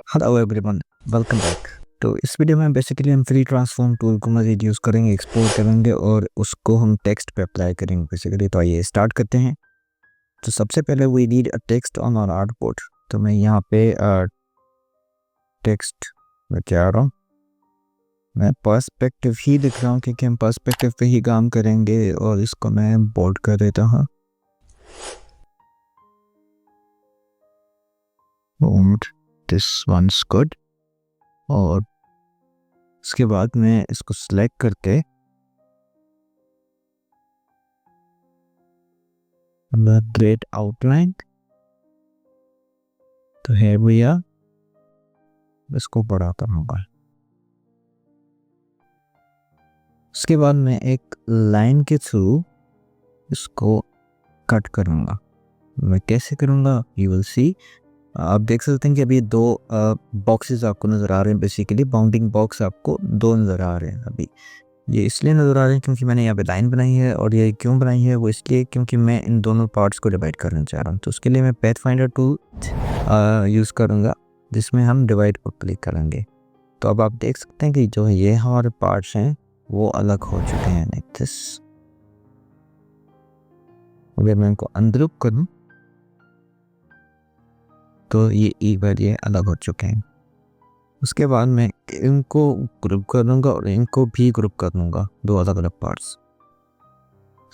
Hello everyone, welcome back. तो इस video में बेसिकली हम फ्री ट्रांसफॉर्म टूल को मज़ीद यूज़ करेंगे, एक्सपोर्ट करेंगे और उसको हम टेक्स्ट पे अप्लाई करेंगे बेसिकली। तो आइए स्टार्ट करते हैं। तो सबसे पहले we need a text on our output. तो मैं यहाँ पे टेक्स्ट में क्या आ रहा हूँ, मैं पर्सपेक्टिव ही लिख रहा हूँ क्योंकि हम पर्सपेक्टिव पे ही काम करेंगे और इसको मैं बोल्ड कर देता हूँ। This one's good. और उसके बाद मैं इसको सिलेक्ट करके ग्रेट आउटलाइन, तो है भैया इसको बड़ा करूँगा। उसके बाद मैं एक लाइन के थ्रू इसको कट करूँगा। मैं कैसे करूँगा, यू विल सी। आप देख सकते हैं कि अभी दो बॉक्सेस आपको नज़र आ रहे हैं। बेसिकली बाउंडिंग बॉक्स आपको दो नज़र आ रहे हैं। अभी ये इसलिए नज़र आ रहे हैं क्योंकि मैंने यहाँ पे लाइन बनाई है, और ये क्यों बनाई है वो इसलिए क्योंकि मैं इन दोनों पार्ट्स को डिवाइड करना चाह रहा हूँ। तो उसके लिए मैं पैथफाइंडर टूल यूज़ करूँगा जिसमें हम डिवाइड पर क्लिक करेंगे। तो अब आप देख सकते हैं कि जो ये हमारे पार्ट्स हैं वो अलग हो चुके हैं। Like this. अगर मैं इनको अनग्रुप करूँ तो ये अलग हो चुके हैं। उसके बाद मैं इनको ग्रुप कर दूँगा और इनको भी ग्रुप कर दूँगा, दो अलग अलग पार्ट्स।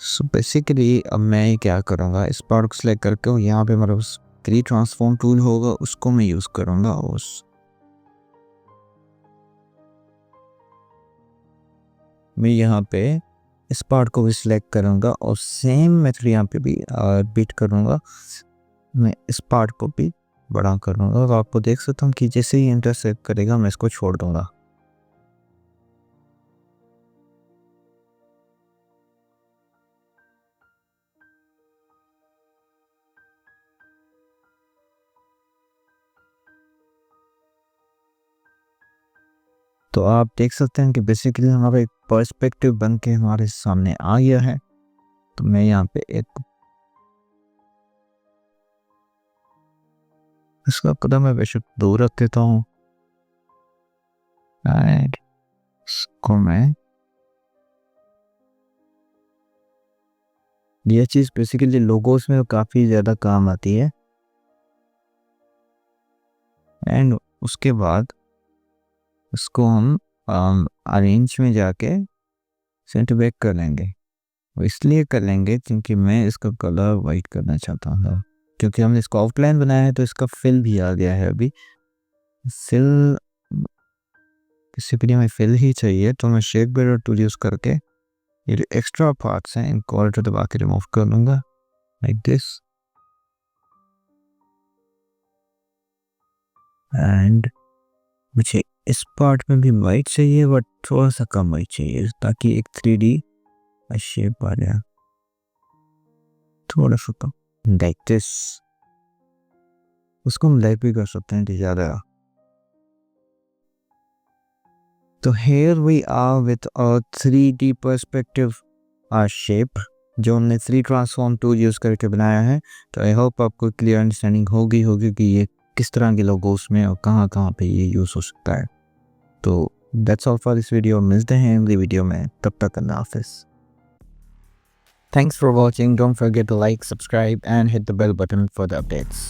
सो बेसिकली अब मैं क्या करूँगा, इस पार्ट को सेलेक्ट करके यहाँ पे मेरे पास फ्री ट्रांसफॉर्म टूल होगा, उसको मैं यूज़ करूँगा। उस मैं यहाँ पे इस पार्ट को भी सिलेक्ट करूँगा और सेम मेथड यहाँ पे भी बीट करूँगा। मैं इस पार्ट को भी बड़ा करूँगा और आपको देख सकता हूँ कि जैसे ही इंटरसेक्ट करेगा मैं इसको छोड़ दूँगा। तो आप देख सकते हैं कि बेसिकली हमारा एक पर्सपेक्टिव बन के हमारे सामने आ गया है। तो मैं यहाँ पे एक इसका कदम मैं बेशक दूर रख देता हूँ। इसको मैं ये चीज़ बेसिकली लोगोस में काफ़ी ज़्यादा काम आती है। एंड उसके बाद इसको हम अरेंज में जाके सेंटर बैक कर लेंगे। वो इसलिए कर लेंगे क्योंकि मैं इसका कलर वाइट करना चाहता हूँ, क्योंकि हमने इसको आउटलाइन बनाया है तो इसका फिल भी आ गया है। अभी फिल किसी भी हमें फिल ही चाहिए, तो मैं शेप ब्लेंडर टूल यूज़ करके ये जो एक्स्ट्रा पार्ट्स हैं इनको ऑल्टर दबा के रिमूव कर लूँगा, लाइक दिस। एंड मुझे इस पार्ट में भी वाइट चाहिए, बट थोड़ा सा कम वाइट चाहिए ताकि एक 3D शेप आ जाए, थोड़ा सा कम, लाइक दिस। उसको हम लाइट भी कर सकते हैं ज़्यादा। तो here we are with a 3D perspective shape जो हमने 3 ट्रांसफॉर्म टूल यूज़ करके बनाया है। तो आई होप आपको क्लियर अंडरस्टैंडिंग होगी कि ये किस तरह के लोगोस में और कहाँ पे ये यूज़ हो सकता है। तो that's all for this video. मिलते हैं अगली वीडियो में, तब तक अल्लाह हाफिज़। Thanks for watching. Don't forget to like, subscribe and hit the bell button for the updates.